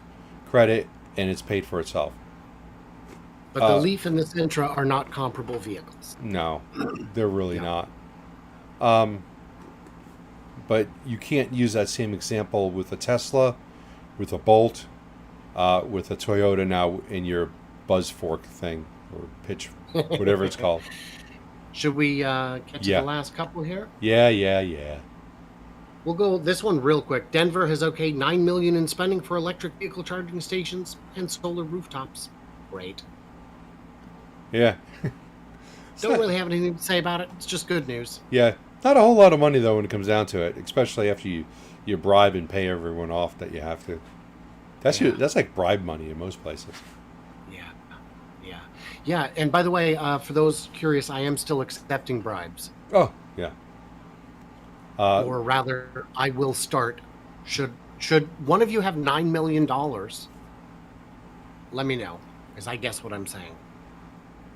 credit, and it's paid for itself. But the Leaf and the Sentra are not comparable vehicles. No, they're really not. But you can't use that same example with a Tesla, with a Bolt, with a Toyota now in your Buzz Fork thing, or pitch, whatever it's called. Should we get to the last couple here? Yeah. We'll go this one real quick. Denver has okayed $9 million in spending for electric vehicle charging stations and solar rooftops. Great. Yeah. Don't really have anything to say about it. It's just good news. Yeah. Not a whole lot of money, though, when it comes down to it, especially after you bribe and pay everyone off that you have to. That's like bribe money in most places. Yeah. And by the way, for those curious, I am still accepting bribes. Oh, yeah. Or rather, I will start. Should one of you have $9 million, let me know, because I guess what I'm saying.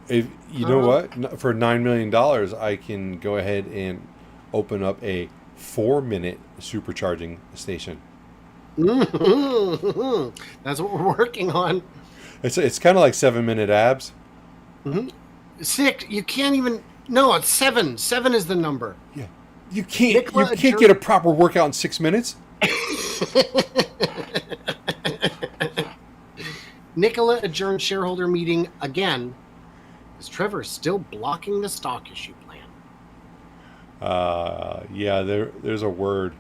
If you know what, for $9 million, I can go ahead and open up a 4-minute supercharging station. That's what we're working on. It's kind of like 7-minute abs. 6. You can't even. No, it's 7. 7 is the number. Yeah. You can't get a proper workout in 6 minutes. Nikola adjourned shareholder meeting again, as Trevor is still blocking the stock issue plan. Yeah, there's a word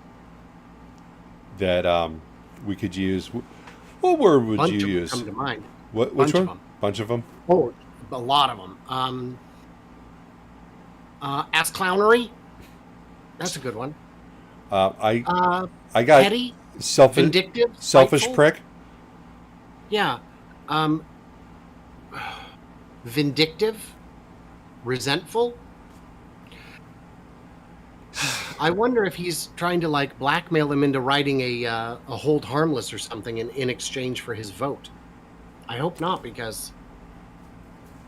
that we could use. What word would you use? Come to mind. Which one? Bunch of them. Oh, a lot of them. Ass clownery. That's a good one. I got petty, vindictive, selfish spiteful. prick. Yeah. Vindictive, resentful. I wonder if he's trying to like blackmail him into writing a hold harmless or something in exchange for his vote. I hope not, because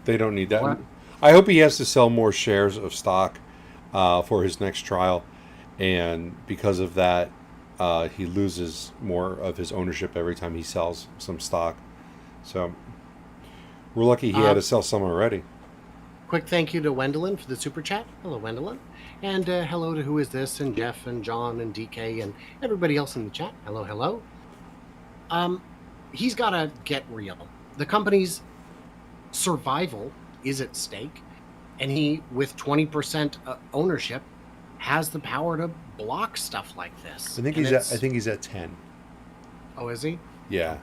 they don't need that. What? I hope he has to sell more shares of stock for his next trial, and because of that, he loses more of his ownership every time he sells some stock. So we're lucky he had to sell some already. Quick thank you to Wendelin for the super chat. Hello, Wendelin. And hello to Who Is This, and Jeff, and John, and DK, and everybody else in the chat. Hello, hello. He's got to get real. The company's survival is at stake, and he, with 20% ownership, has the power to block stuff like this. I think he's at 10. Oh, is he? Yeah. Okay.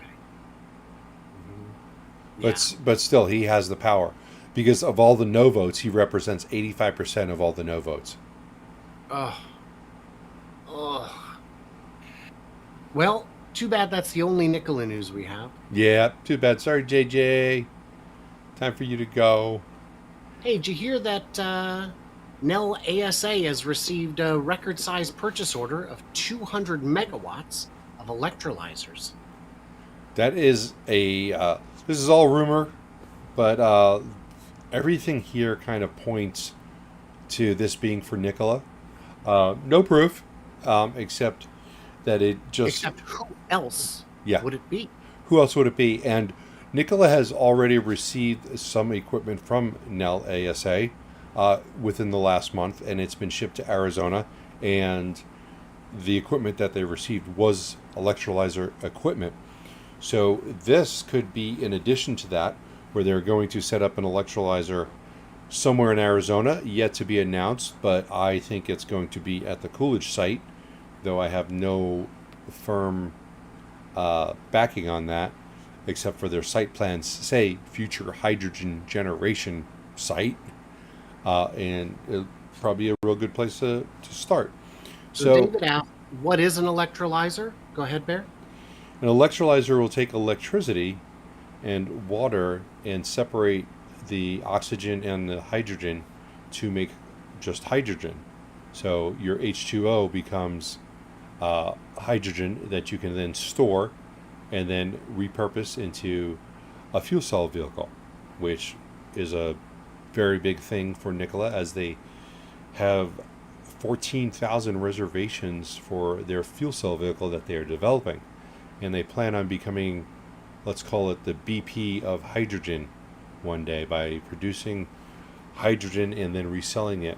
Yeah. But still, he has the power. Because of all the no votes, he represents 85% of all the no votes. Ugh. Well, too bad that's the only Nikola news we have. Yeah, too bad. Sorry, JJ. Time for you to go. Hey, did you hear that Nel ASA has received a record-sized purchase order of 200 megawatts of electrolyzers? That is this is all rumor, but everything here kind of points to this being for Nikola. No proof, except that it just... Except who else would it be? Who else would it be? And Nikola has already received some equipment from Nel ASA within the last month, and it's been shipped to Arizona. And the equipment that they received was electrolyzer equipment. So this could be in addition to that, where they're going to set up an electrolyzer somewhere in Arizona, yet to be announced, but I think it's going to be at the Coolidge site, though I have no firm backing on that, except for their site plans say future hydrogen generation site, and it'll probably be a real good place to start. So David asked, what is an electrolyzer? Go ahead, Bear. An electrolyzer will take electricity and water and separate the oxygen and the hydrogen to make just hydrogen. So your H2O becomes hydrogen that you can then store and then repurpose into a fuel cell vehicle, which is a very big thing for Nikola, as they have 14,000 reservations for their fuel cell vehicle that they are developing. And they plan on becoming, let's call it the BP of hydrogen one day, by producing hydrogen and then reselling it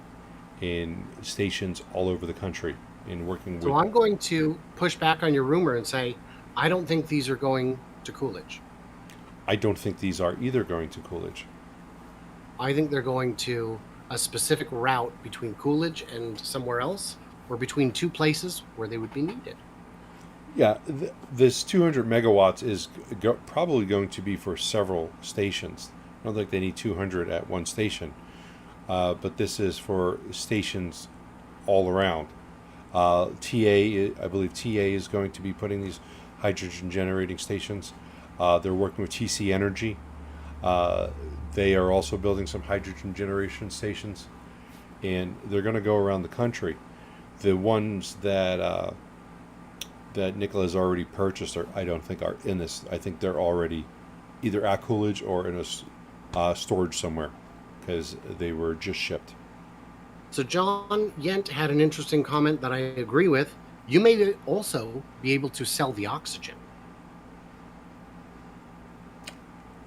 in stations all over the country and working with... So I'm going to push back on your rumor and say, I don't think these are going to Coolidge. I don't think these are either going to Coolidge. I think they're going to a specific route between Coolidge and somewhere else, or between two places where they would be needed. Yeah, this 200 megawatts is probably going to be for several stations. I don't think they need 200 at one station, but this is for stations all around. I believe TA is going to be putting these hydrogen generating stations. They're working with TC Energy. They are also building some hydrogen generation stations, and they're going to go around the country. The ones that Nikola has already purchased, I don't think are in this. I think they're already either at Coolidge or in a storage somewhere, because they were just shipped. So John Yent had an interesting comment that I agree with. You may also be able to sell the oxygen.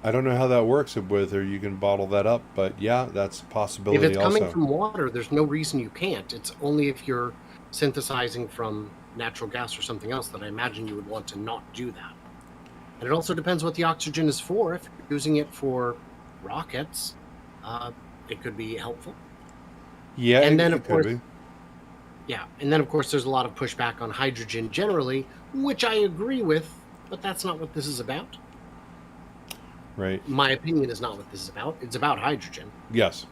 I don't know how that works, whether you can bottle that up, but yeah, that's a possibility. If it's coming also from water, there's no reason you can't. It's only if you're synthesizing from natural gas or something else that I imagine you would want to not do that. And it also depends what the oxygen is for. If you're using it for rockets, it could be helpful. Yeah, and then it of course, could be. yeah, and then of course there's a lot of pushback on hydrogen generally, which I agree with, but that's not what this is about. Right. My opinion is not what this is about. It's about hydrogen. Yes.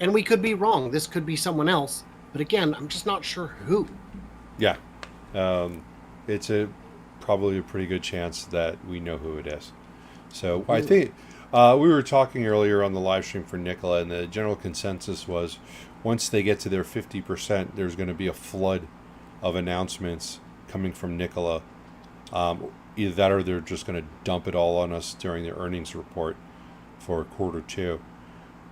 And we could be wrong. This could be someone else. But again, I'm just not sure who. Yeah. It's probably a pretty good chance that we know who it is. So I think we were talking earlier on the live stream for Nikola, and the general consensus was once they get to their 50%, there's going to be a flood of announcements coming from Nikola. Either that or they're just going to dump it all on us during their earnings report for quarter two.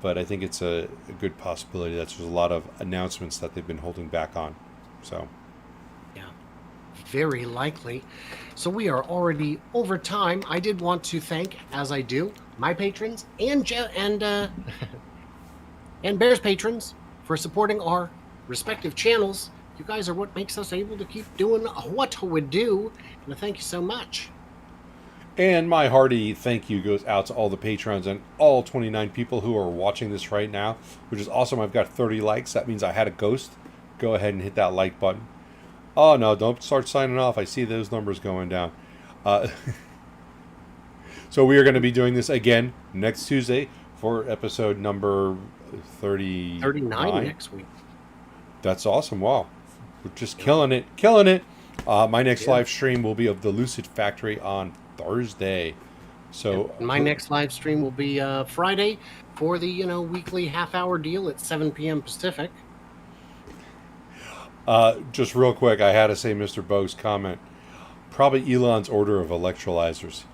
But I think it's a good possibility that there's a lot of announcements that they've been holding back on. So, yeah, very likely. So we are already over time. I did want to thank, as I do, my patrons and Bear's patrons for supporting our respective channels. You guys are what makes us able to keep doing what we do. And thank you so much. and my hearty thank you goes out to all the patrons and all 29 people who are watching this right now, which is awesome. I've got 30 likes. That means I had a ghost. Go ahead and hit that like button. Oh, no, don't start signing off. I see those numbers going down. So we are going to be doing this again next Tuesday for episode number 39 next week. That's awesome. Wow. We're just killing it. My next live stream will be of the Lucid factory on Thursday. So my next live stream will be Friday for the weekly half-hour deal at 7 p.m. Pacific. Just real quick, I had to say Mr. Bogue's comment. Probably Elon's order of electrolyzers.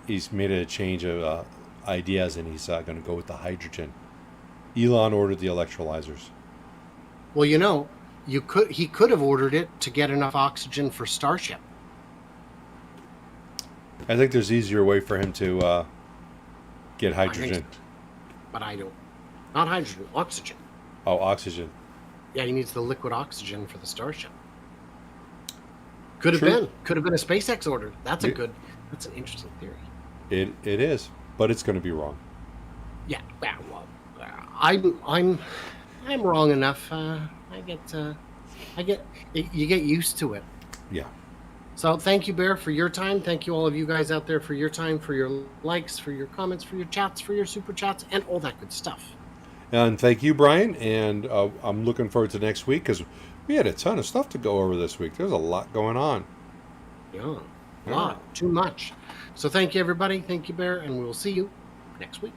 He's made a change of ideas, and he's going to go with the hydrogen. Elon ordered the electrolyzers. Well, he could have ordered it to get enough oxygen for Starship. I think there's easier way for him to get hydrogen. But I don't. Not hydrogen, oxygen. Oh, oxygen. Yeah, he needs the liquid oxygen for the Starship. Could have been a SpaceX order. That's that's an interesting theory. It is, but it's going to be wrong. Yeah, well, I'm wrong enough. You get used to it. Yeah. So thank you, Bear, for your time. Thank you, all of you guys out there, for your time, for your likes, for your comments, for your chats, for your super chats, and all that good stuff. And thank you, Brian. And I'm looking forward to next week because we had a ton of stuff to go over this week. There's a lot going on. Yeah, a lot, too much. So thank you, everybody. Thank you, Bear, and we will see you next week.